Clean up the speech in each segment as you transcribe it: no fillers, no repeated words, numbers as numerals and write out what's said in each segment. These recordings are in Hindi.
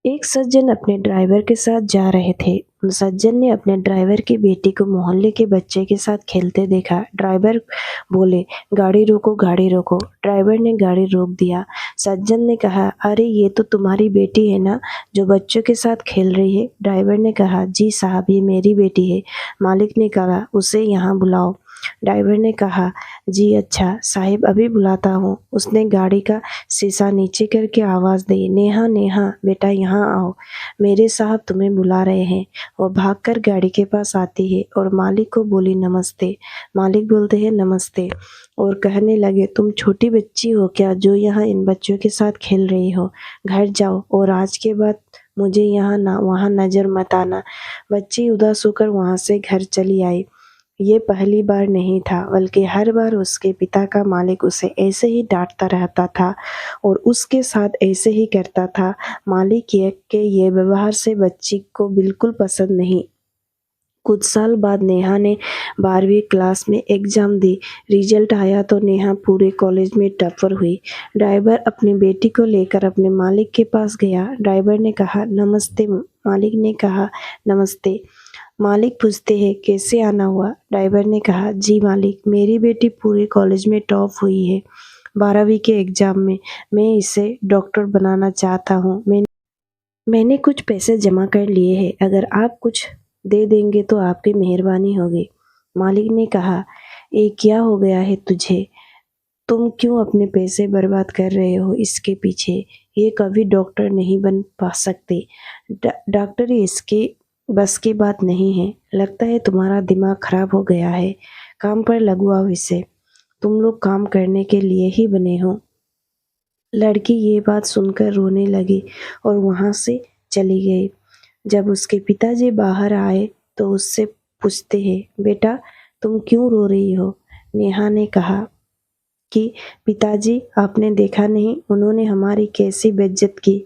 एक सज्जन अपने ड्राइवर के साथ जा रहे थे। उन सज्जन ने अपने ड्राइवर की बेटी को मोहल्ले के बच्चे के साथ खेलते देखा। ड्राइवर बोले, गाड़ी रोको, गाड़ी रोको। ड्राइवर ने गाड़ी रोक दिया। सज्जन ने कहा, अरे ये तो तुम्हारी बेटी है ना, जो बच्चों के साथ खेल रही है। ड्राइवर ने कहा, जी साहब, ये मेरी बेटी है। मालिक ने कहा, उसे यहाँ बुलाओ। ड्राइवर ने कहा, जी अच्छा साहिब, अभी बुलाता हूँ। उसने गाड़ी का शीशा नीचे करके आवाज़ दी, नेहा नेहा बेटा यहाँ आओ, मेरे साहब तुम्हें बुला रहे हैं। वो भागकर गाड़ी के पास आती है और मालिक को बोली, नमस्ते। मालिक बोलते हैं, नमस्ते, और कहने लगे, तुम छोटी बच्ची हो क्या, जो यहाँ इन बच्चों के साथ खेल रही हो? घर जाओ और आज के बाद मुझे यहाँ ना वहाँ नज़र मत आना। बच्ची उदास होकर वहाँ से घर चली आई। ये पहली बार नहीं था, बल्कि हर बार उसके पिता का मालिक उसे ऐसे ही डांटता रहता था और उसके साथ ऐसे ही करता था। मालिक के ये व्यवहार से बच्ची को बिल्कुल पसंद नहीं। कुछ साल बाद नेहा ने 12वीं क्लास में एग्जाम दी। रिजल्ट आया तो नेहा पूरे कॉलेज में टॉपर हुई। ड्राइवर अपनी बेटी को लेकर अपने मालिक के पास गया। ड्राइवर ने कहा, नमस्ते। मालिक ने कहा, नमस्ते। मालिक पूछते हैं, कैसे आना हुआ? ड्राइवर ने कहा, जी मालिक, मेरी बेटी पूरे कॉलेज में टॉप हुई है 12वीं के एग्जाम में। मैं इसे डॉक्टर बनाना चाहता हूँ। मैंने कुछ पैसे जमा कर लिए हैं, अगर आप कुछ दे देंगे तो आपकी मेहरबानी होगी। मालिक ने कहा, ये क्या हो गया है तुझे? तुम क्यों अपने पैसे बर्बाद कर रहे हो इसके पीछे? ये कभी डॉक्टर नहीं बन पा सकते। डॉक्टर इसके बस की बात नहीं है। लगता है तुम्हारा दिमाग खराब हो गया है। काम पर लगवाओ इसे। तुम लोग काम करने के लिए ही बने हो। लड़की ये बात सुनकर रोने लगी और वहाँ से चली गई। जब उसके पिताजी बाहर आए तो उससे पूछते हैं, बेटा तुम क्यों रो रही हो? नेहा ने कहा कि पिताजी, आपने देखा नहीं, उन्होंने हमारी कैसी बेइज्जत की।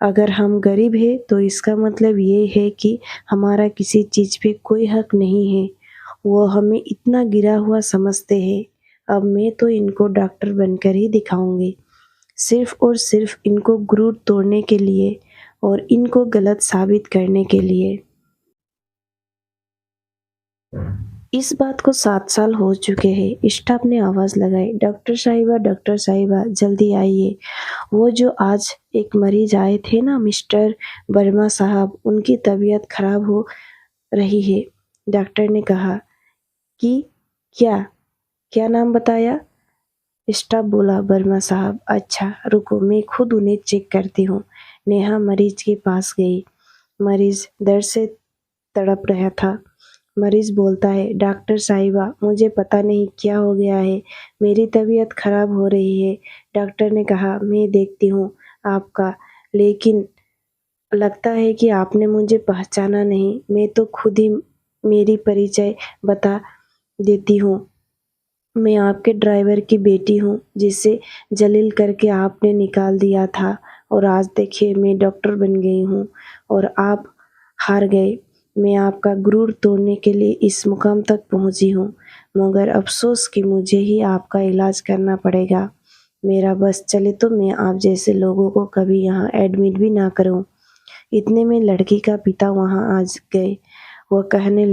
अगर हम गरीब हैं तो इसका मतलब ये है कि हमारा किसी चीज़ पे कोई हक नहीं है। वो हमें इतना गिरा हुआ समझते हैं। अब मैं तो इनको डॉक्टर बनकर ही दिखाऊंगी, सिर्फ और सिर्फ इनको गुरूर तोड़ने के लिए और इनको गलत साबित करने के लिए। इस बात को 7 साल हो चुके हैं। स्टाफ ने आवाज़ लगाई, डॉक्टर साहिबा जल्दी आइए। वो जो आज एक मरीज आए थे ना, मिस्टर वर्मा साहब, उनकी तबीयत खराब हो रही है। डॉक्टर ने कहा कि क्या क्या नाम बताया? स्टाफ बोला, वर्मा साहब। अच्छा रुको, मैं खुद उन्हें चेक करती हूँ। नेहा मरीज के पास गई। मरीज दर्द से तड़प रहा था। मरीज बोलता है, डॉक्टर साहिबा, मुझे पता नहीं क्या हो गया है, मेरी तबीयत खराब हो रही है। डॉक्टर ने कहा, मैं देखती हूँ आपका, लेकिन लगता है कि आपने मुझे पहचाना नहीं। मैं तो खुद ही मेरी परिचय बता देती हूँ। मैं आपके ड्राइवर की बेटी हूँ, जिसे जलील करके आपने निकाल दिया था, और आज देखिए मैं डॉक्टर बन गई हूँ और आप हार गए। मैं आपका गुरूर तोड़ने के लिए इस मुकाम तक पहुँची हूँ, मगर अफ़सोस कि मुझे ही आपका इलाज करना पड़ेगा। मेरा बस चले तो मैं आप जैसे लोगों को कभी यहाँ एडमिट भी ना करूँ। इतने में लड़की का पिता वहाँ आ गए। वह कहने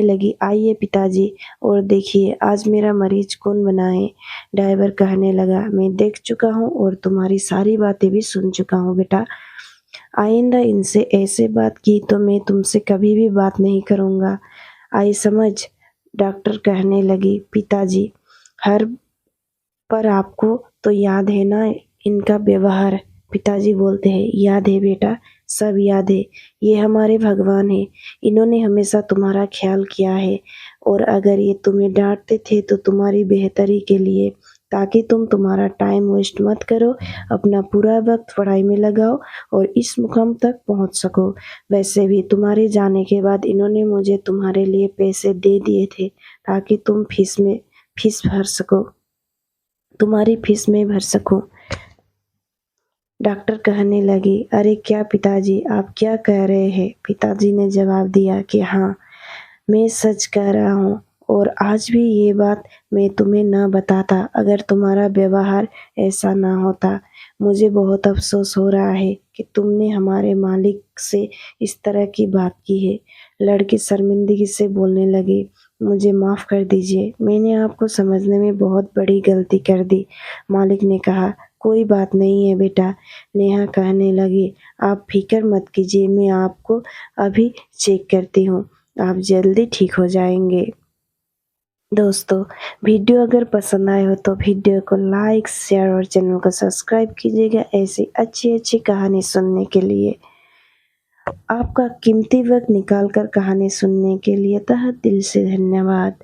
लगी, आइए पिताजी और देखिए आज मेरा मरीज कौन बना है। ड्राइवर कहने लगा, मैं देख चुका हूँ और तुम्हारी सारी बातें भी सुन चुका हूँ बेटा। आइंदा इनसे ऐसे बात की तो मैं तुमसे कभी भी बात नहीं करूँगा। आई समझ? डॉक्टर कहने लगी, पिताजी, हर पर आपको तो याद है ना इनका व्यवहार? पिताजी बोलते हैं, याद है बेटा, सब याद है। ये हमारे भगवान हैं। इन्होंने हमेशा तुम्हारा ख्याल किया है, और अगर ये तुम्हें डांटते थे तो तुम्हारी बेहतरी के लिए, ताकि तुम तुम्हारा टाइम वेस्ट मत करो, अपना पूरा वक्त पढ़ाई में लगाओ और इस मुकाम तक पहुंच सको। वैसे भी तुम्हारे जाने के बाद इन्होंने मुझे तुम्हारे लिए पैसे दे दिए थे, ताकि तुम फीस भर सको, तुम्हारी फीस में भर सकूं। डॉक्टर कहने लगी, अरे क्या पिताजी, आप क्या कह रहे हैं? पिताजी ने जवाब दिया कि हाँ, मैं सच कह रहा हूँ, और आज भी ये बात मैं तुम्हें न बताता अगर तुम्हारा व्यवहार ऐसा ना होता। मुझे बहुत अफ़सोस हो रहा है कि तुमने हमारे मालिक से इस तरह की बात की है। लड़की शर्मिंदगी से बोलने लगी, मुझे माफ़ कर दीजिए, मैंने आपको समझने में बहुत बड़ी गलती कर दी। मालिक ने कहा, कोई बात नहीं है बेटा। नेहा कहने लगी, आप फ़िक्र मत कीजिए, मैं आपको अभी चेक करती हूँ, आप जल्दी ठीक हो जाएँगे। दोस्तों, वीडियो अगर पसंद आए हो तो वीडियो को लाइक, शेयर और चैनल को सब्सक्राइब कीजिएगा ऐसी अच्छी-अच्छी कहानी सुनने के लिए। आपका कीमती वक़्त निकाल कर कहानी सुनने के लिए तहे दिल से धन्यवाद।